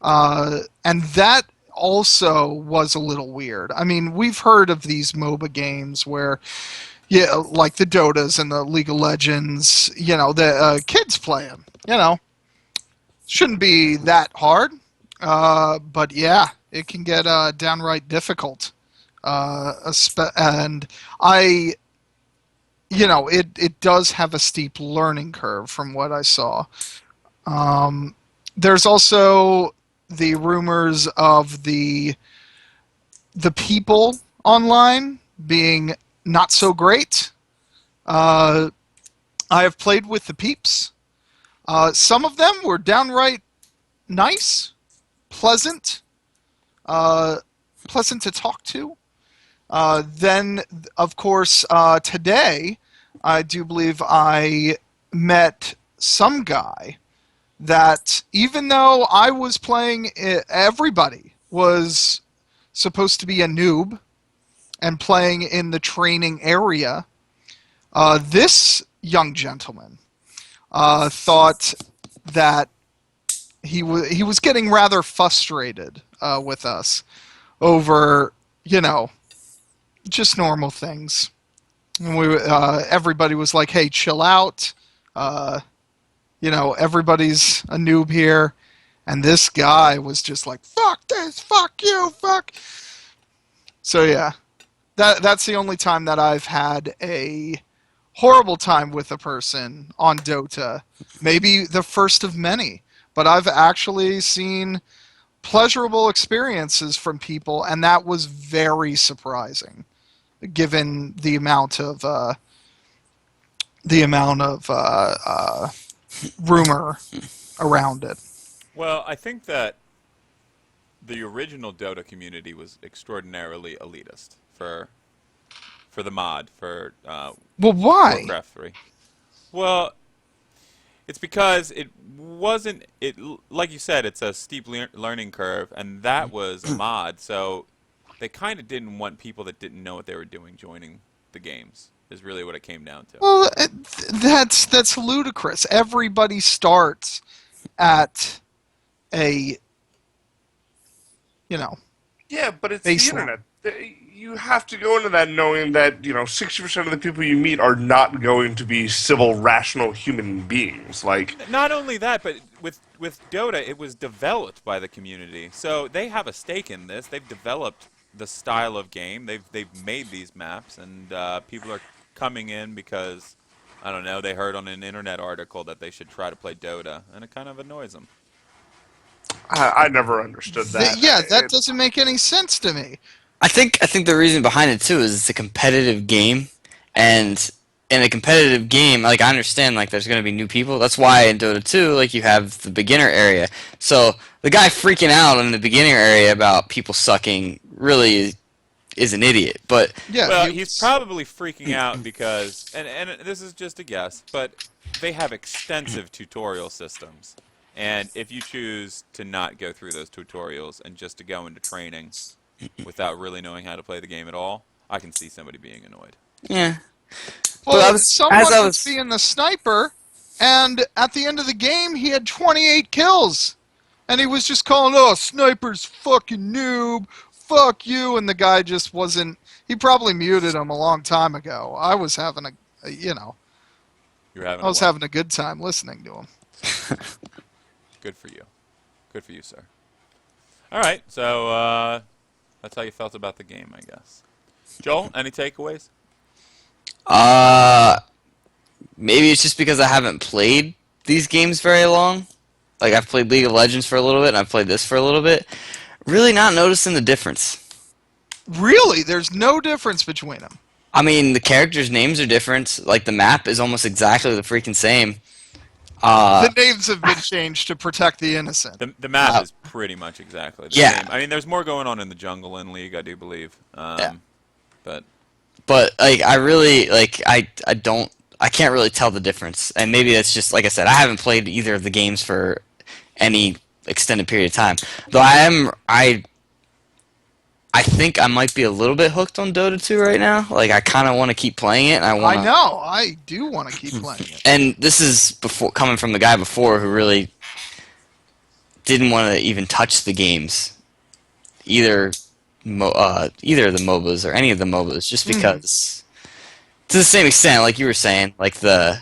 and that also was a little weird. I mean, we've heard of these MOBA games where, like the Dotas and the League of Legends, the kids play them, Shouldn't be that hard, but yeah, it can get downright difficult. And it does have a steep learning curve from what I saw. There's also the rumors of the people online being not so great. I have played with the peeps. Some of them were downright nice, pleasant to talk to. Then, of course, today, I do believe I met some guy that, even though I was playing, everybody was supposed to be a noob and playing in the training area. This young gentleman thought that he was getting rather frustrated with us over, just normal things. And everybody was like, "Hey, chill out. Everybody's a noob here." And this guy was just like, "Fuck this, fuck you, fuck." So yeah, that's the only time that I've had a horrible time with a person on Dota. Maybe the first of many. But I've actually seen pleasurable experiences from people, and that was very surprising, given the amount of rumor around it. Well, I think that the original Dota community was extraordinarily elitist for the mod for Well, why? Warcraft 3. Well, it's because it wasn't it like you said, it's a steep learning curve, and that was a mod, so they kind of didn't want people that didn't know what they were doing joining the games. Is really what it came down to. Well, that's ludicrous. Everybody starts at a you know Yeah, but it's the baseline. internet. You have to go into that knowing that 60% of the people you meet are not going to be civil, rational human beings. Like, Not only that, but with Dota, it was developed by the community, so they have a stake in this. They've developed the style of game. They've made these maps, and people are coming in because I don't know. They heard on an internet article that they should try to play Dota, and it kind of annoys them. I never understood that. Yeah, that doesn't make any sense to me. I think the reason behind it too is it's a competitive game, and in a competitive game, like I understand, like there's gonna be new people. That's why in Dota 2, like you have the beginner area. So the guy freaking out in the beginner area about people sucking really is an idiot. But Yeah, Well, he's probably freaking out because, and this is just a guess, but they have extensive tutorial systems. And if you choose to not go through those tutorials and just to go into training without really knowing how to play the game at all, I can see somebody being annoyed. yeah, but well, as someone I was was being the sniper, and at the end of the game, he had 28 kills, and he was just calling, "Oh, sniper's fucking noob, fuck you," and the guy just wasn't. He probably muted him a long time ago. I was having You're having I a was what? having a good time listening to him. Good for you. Good for you, sir. All right, so that's how you felt about the game, I guess. Joel, any takeaways? uh maybe it's just because I haven't played these games very long. Like I've played League of Legends for a little bit, and I've played this for a little bit. Really not noticing the difference. Really, there's no difference between them. I mean, the characters' names are different. Like the map is almost exactly the freaking same. The Uh, names have been changed to protect the innocent. The map uh is pretty much exactly the yeah, same. I mean, there's more going on in the jungle in League, I do believe. yeah. But But like, I really like, I don't, I can't really tell the difference. And maybe that's just like I said, I haven't played either of the games for any extended period of time. Though I think I might be a little bit hooked on Dota 2 right now. Like I kind of want to keep playing it, and I want I to. know. I do want to keep playing it. And this is before coming from the guy before who really didn't want to even touch the games, either either of the MOBAs or any of the MOBAs, just because to the same extent, like you were saying, like the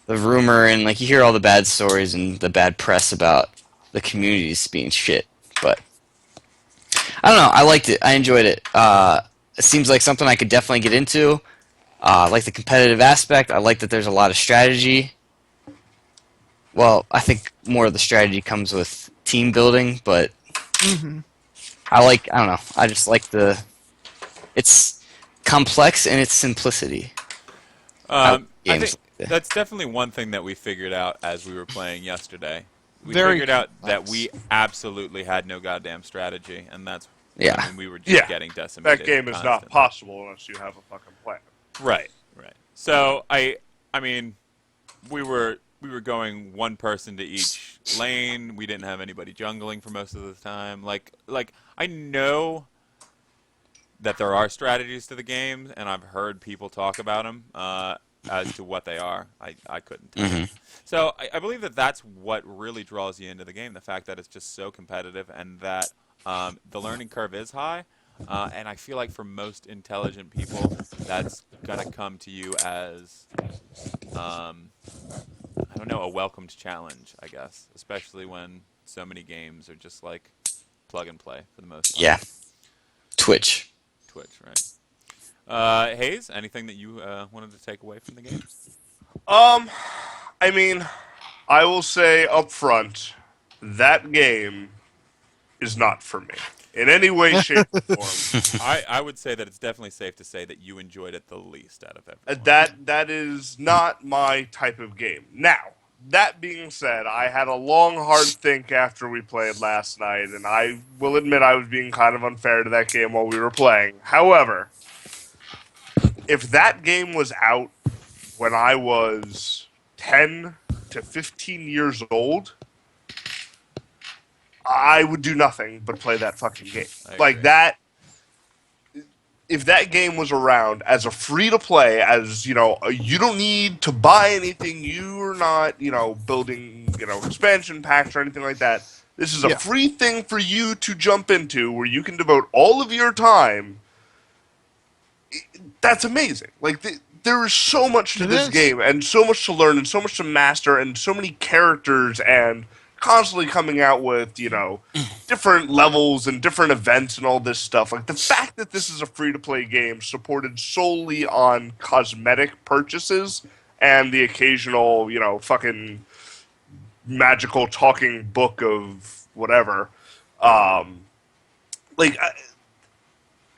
rumor and like you hear all the bad stories and the bad press about the communities being shit. But I don't know. I liked it. I enjoyed it. It seems like something I could definitely get into. I like the competitive aspect. I like that there's a lot of strategy. Well, I think more of the strategy comes with team building, but Hmm. I don't know. I just like it's complex in its simplicity. I like I games think like that. that's definitely one thing that we figured out as we were playing yesterday. We Very figured out that complex. we absolutely had no goddamn strategy, and that's Yeah. I mean, we were just Yeah, getting decimated. that game is not constantly. possible unless you have a fucking plan. Right, right. So I mean, we were going one person to each lane. We didn't have anybody jungling for most of the time. Like I know that there are strategies to the game, and I've heard people talk about them. As to what they are, I couldn't tell. hmm So I believe that that's what really draws you into the game, the fact that it's just so competitive and that the learning curve is high. And I feel like for most intelligent people, that's going to come to you as, I don't know, a welcomed challenge, I guess, especially when so many games are just like plug and play for the most part. Yeah. Twitch. Twitch, right? Hayes, anything that you wanted to take away from the game? I mean, I will say up front, that game is not for me in any way, shape, or form. I would say that it's definitely safe to say that you enjoyed it the least out of everyone. That is not my type of game. Now, that being said, I had a long, hard think after we played last night, and I will admit I was being kind of unfair to that game while we were playing. However, if that game was out when I was 10 to 15 years old, I would do nothing but play that fucking game. I Like agree. that, if that game was around as a free to play, as you don't need to buy anything. You're not, building, expansion packs or anything like that. This is a Yeah. free thing for you to jump into where you can devote all of your time. That's amazing. Like there is so much to It this is. game, and so much to learn, and so much to master, and so many characters, and constantly coming out with different levels and different events and all this stuff. Like the fact that this is a free to play game supported solely on cosmetic purchases and the occasional fucking magical talking book of whatever. Um, like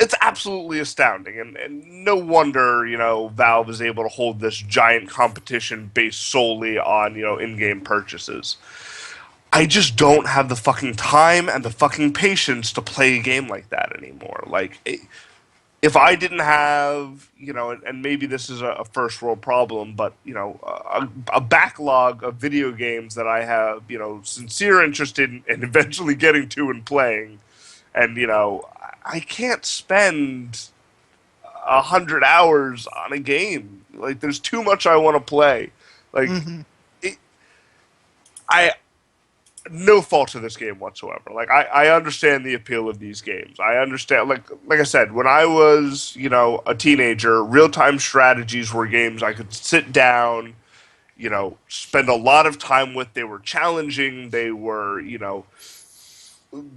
it's absolutely astounding, and no wonder Valve is able to hold this giant competition based solely on in-game purchases. I just don't have the fucking time and the fucking patience to play a game like that anymore. Like, if I didn't have, and maybe this is a first world problem, but, a backlog of video games that I have, sincere interest in eventually getting to and playing, and, I can't spend 100 hours on a game. Like, there's too much I want to play. Like, Hmm. it, I no fault to this game whatsoever. Like I understand the appeal of these games. I understand like I said, when I was, a teenager, real time strategies were games I could sit down, spend a lot of time with. They were challenging,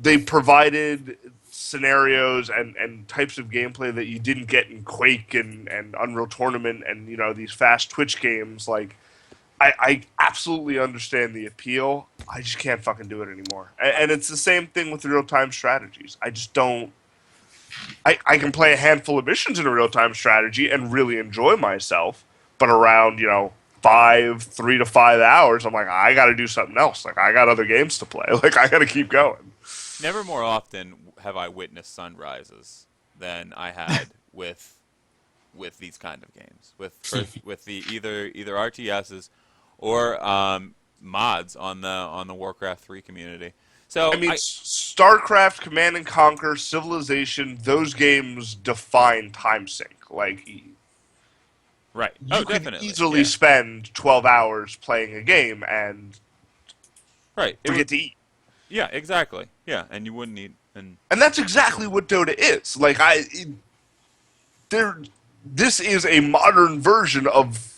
they provided scenarios and types of gameplay that you didn't get in Quake and Unreal Tournament and, these fast Twitch games. Like I absolutely understand the appeal. I just can't fucking do it anymore. And it's the same thing with real time strategies. I just don't. I can play a handful of missions in a real time strategy and really enjoy myself, but around 3 to 5 hours, I'm like I got to do something else. Like I got other games to play. Like I got to keep going. Never more often have I witnessed sunrises than I had with these kind of games, with the either RTSs or mods on the Warcraft 3 community. I So mean, StarCraft, Command and Conquer, Civilization, those games define time sync. Like right. you Oh, could definitely. easily Yeah. spend 12 hours playing a game and Right. It forget would. to eat. Yeah. Exactly. Yeah. And you wouldn't eat. And And that's exactly what Dota is. Like there, this is a modern version of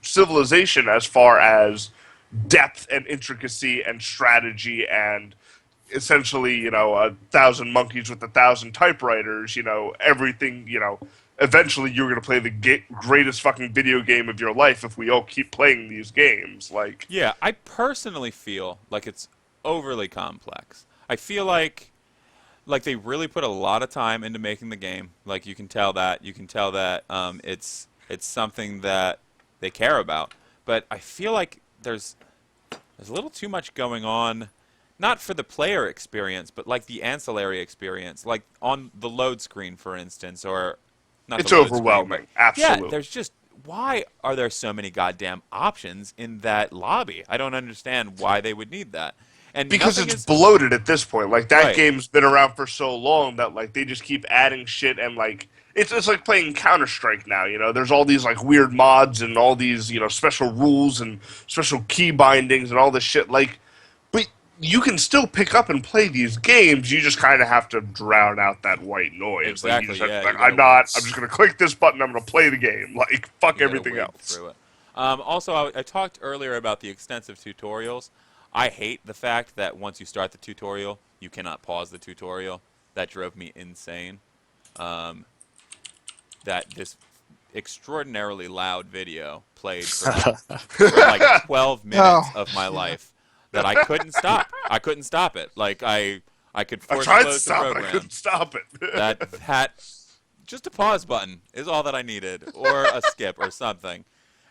Civilization as far as depth and intricacy and strategy and essentially 1,000 monkeys with 1,000 typewriters. Everything. Eventually, you're going to play the greatest fucking video game of your life if we all keep playing these games. Like, yeah, I personally feel like it's overly complex. I feel like they really put a lot of time into making the game. Like you can tell that it's something that they care about. But I feel like there's a little too much going on, not for the player experience, but like the ancillary experience, like on the load screen, for instance, or not it's the load screen, but overwhelming. yeah, Absolutely. there's just why are there so many goddamn options in that lobby? I don't understand why they would need that. And Because nothing it's is bloated at this point. Like that right. game's been around for so long that like they just keep adding shit and like it's like playing Counter Strike now. There's all these like weird mods and all these special rules and special key bindings and all this shit. Like, but you can still pick up and play these games. You just kind of have to drown out that white noise. Like you Exactly. just have to Yeah, be like, you I'm gotta not. I'm just gonna click this button. I'm gonna play the game. Like fuck you gotta everything wade else. through it. Also, I talked earlier about the extensive tutorials. I hate the fact that once you start the tutorial, you cannot pause the tutorial. That drove me insane. Um, that this extraordinarily loud video played for like 12 minutes Oh, of my yeah. life that I couldn't stop. I couldn't stop it. Like I could I force tried to close the stop it. I program. couldn't stop it. That just a pause button is all that I needed, or a skip or something.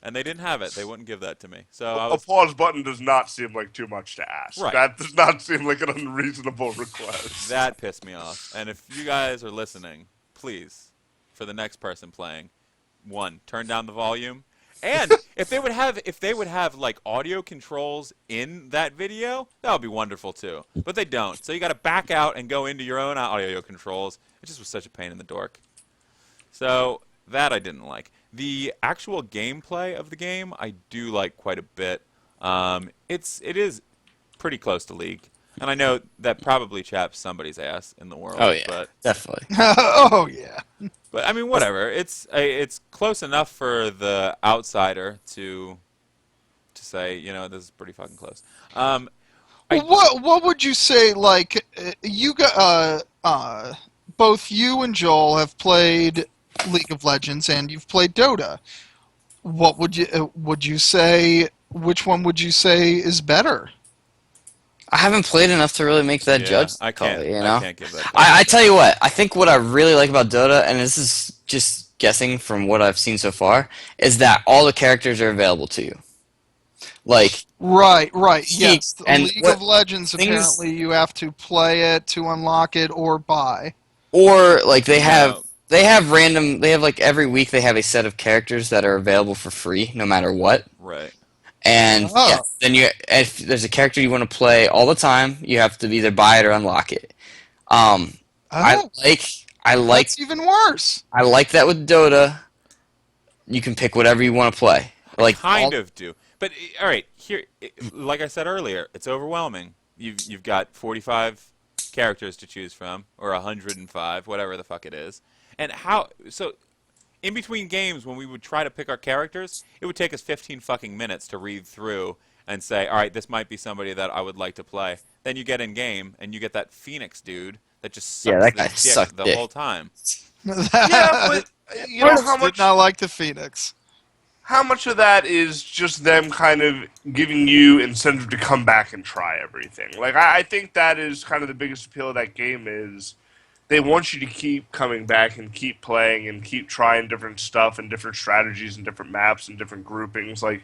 And they didn't have it. They wouldn't give that to me. So I A was pause button does not seem like too much to ask. Right. That does not seem like an unreasonable request. that pissed me off. And if you guys are listening, please, for the next person playing, one, turn down the volume. And if they would have like audio controls in that video, that would be wonderful too. But they don't. So you got to back out and go into your own audio controls. It just was such a pain in the dork. So that I didn't like. The actual gameplay of the game I do like quite a bit. It is pretty close to League, and I know that probably chaps somebody's ass in the world. Oh yeah, but definitely. Oh yeah. I mean whatever. It's close enough for the outsider to say this is pretty fucking close. Well, what would you say? Like you got both you and Joel have played League of Legends and you've played Dota. What would you say? Which one would you say is better? I haven't played enough to really make that Yeah, judge. I can't. Call, you know? I can't give that. I tell you what, I think what I really like about Dota, and this is just guessing from what I've seen so far, is that all the characters are available to you. Like Right. See, Yes, and League what of Legends. things- Apparently, you have to play it to unlock it or buy. or like they No. have random. They have like every week they have a set of characters that are available for free, no matter what. Right. And Oh. yeah, then if there's a character you want to play all the time, you have to either buy it or unlock it. Oh, I like that's even worse. I like that with Dota. You can pick whatever you want to play. Like Kind of do. But all right, here, like I said earlier, it's overwhelming. You've got 45 characters to choose from, or 105, whatever the fuck it is. And so in between games, when we would try to pick our characters, it would take us 15 fucking minutes to read through and say, all right, this might be somebody that I would like to play. Then you get in game and you get that Phoenix dude that just sucks that the guy dick sucked the dick. whole time. Yeah, but you know how Did much not like the Phoenix. of that is just them kind of giving you incentive to come back and try everything. Like I think that is kind of the biggest appeal of that game is they want you to keep coming back and keep playing and keep trying different stuff and different strategies and different maps and different groupings. Like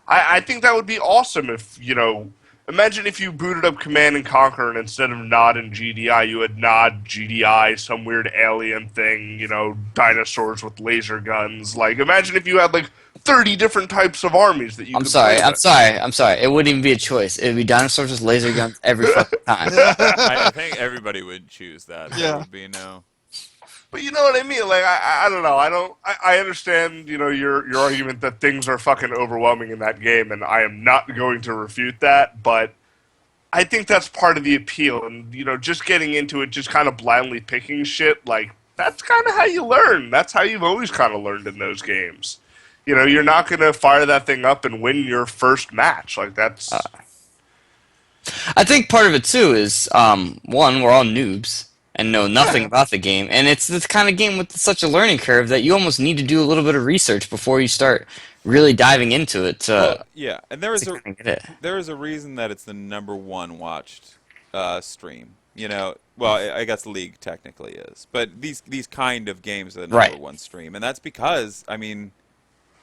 I think that would be awesome if, imagine if you booted up Command and Conquer and instead of Nod and GDI, you had Nod, GDI, some weird alien thing, dinosaurs with laser guns. Like, imagine if you had, 30 different types of armies that you I'm could sorry, play I'm with. sorry, I'm sorry. It wouldn't even be a choice. It would be dinosaurs with laser guns every fucking time. I think everybody would choose that. Yeah. There would be no... But you know what I mean? Like, I don't know. I understand, your argument that things are fucking overwhelming in that game, and I am not going to refute that, but I think that's part of the appeal. And, just getting into it, just kind of blindly picking shit, that's kind of how you learn. That's how you've always kind of learned in those games. You're not going to fire that thing up and win your first match. Like, that's... I think part of it too is one, we're all noobs and know nothing about the game, and it's this kind of game with such a learning curve that you almost need to do a little bit of research before you start really diving into it. Well, yeah, and there is to a kinda get it. there is a reason that it's the #1 watched stream. Well, I guess League technically is, but these kind of games are the Right. #1 stream, and that's because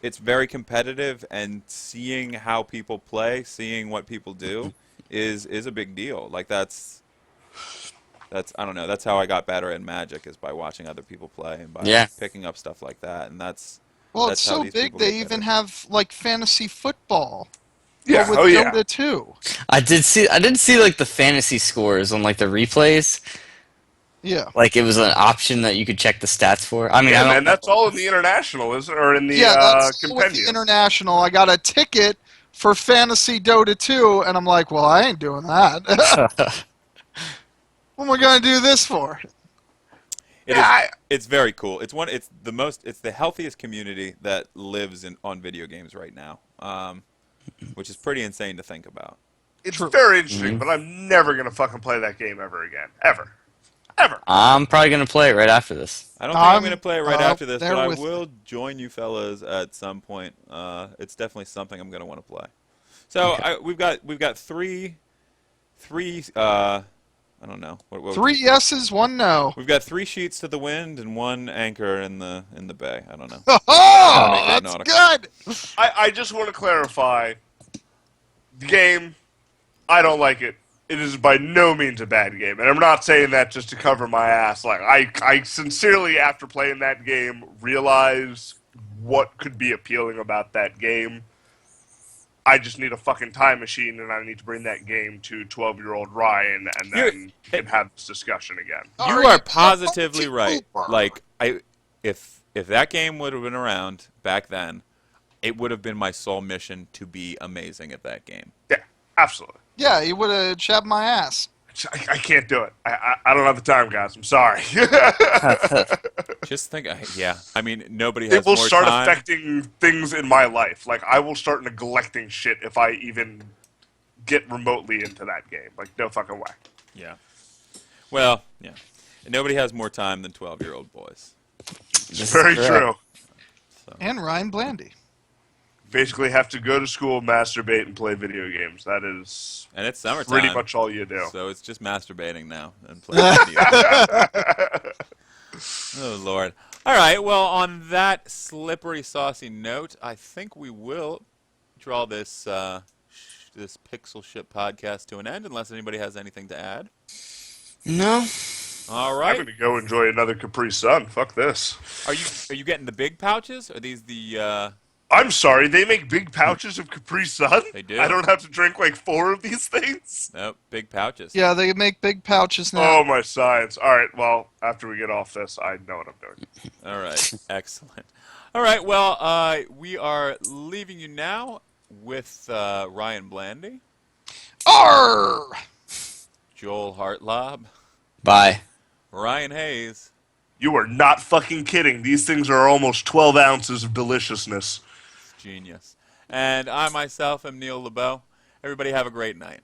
it's very competitive, and seeing how people play, seeing what people do, is a big deal. Like that's I don't know. That's how I got better at Magic, is by watching other people play and by picking up stuff like that, and that's. Well, That's it's how so these big people they get even better. have fantasy football. Yeah, But with oh yeah. Dota too. I did see like the fantasy scores on like the replays. Yeah. Like it was an option that you could check the stats for. I mean, Yeah, I don't man, know. that's all in the international, isn't it? Or in the Yeah, that's with the compendium. international. I got a ticket for Fantasy Dota 2, and I'm like, well, I ain't doing that. What am I going to do this for? It's very cool. It's the healthiest community that lives on video games right now, which is pretty insane to think about. It's True. very interesting, but I'm never gonna fucking play that game ever again, ever. Ever. I'm probably gonna play it right after this. I don't think I'm going to I'm, play it right after this, there but I with will join you fellas at some point. It's definitely something I'm going to want to play. So Okay. we've got three. I don't know. What 3 yeses, 1 no. We've got 3 sheets to the wind and 1 anchor in the bay. I don't know. Oh, Make it that's nautical. good. I just want to clarify. The game, I don't like it. It is by no means a bad game, and I'm not saying that just to cover my ass. Like I sincerely, after playing that game, realize what could be appealing about that game. I just need a fucking time machine, and I need to bring that game to 12-year-old Ryan, and then we can have this discussion again. You are positively right. Like if that game would have been around back then, it would have been my sole mission to be amazing at that game. Yeah, absolutely. Yeah, you would have jabbed my ass. I can't do it. I don't have the time, guys. I'm sorry. Just think, yeah. I mean, nobody It has will more start time. affecting things in my life. Like, I will start neglecting shit if I even get remotely into that game. Like, no fucking way. Yeah. Well, yeah. And nobody has more time than 12-year-old boys. It's very true. And Ryan Blandy. Basically have to go to school, masturbate, and play video games. That is And it's summertime. pretty much all you do. So it's just masturbating now and playing video games. Oh, Lord. All right. Well, on that slippery, saucy note, I think we will draw this this Pixelship podcast to an end, unless anybody has anything to add. No. All I'm right. going to go enjoy another Capri Sun. Fuck this. Are you getting the big pouches? Are these the? I'm sorry, they make big pouches of Capri Sun? They do. I don't have to drink like 4 of these things? Nope, big pouches. Yeah, they make big pouches now. Oh, my science. All right, well, after we get off this, I know what I'm doing. All right. Excellent. All right. Well, we are leaving you now with Ryan Blandy, Arr! Joel Hartlob, Bye. Ryan Hayes. You are not fucking kidding. These things are almost 12 ounces of deliciousness. Genius. And I myself am Neil LeBeau. Everybody have a great night.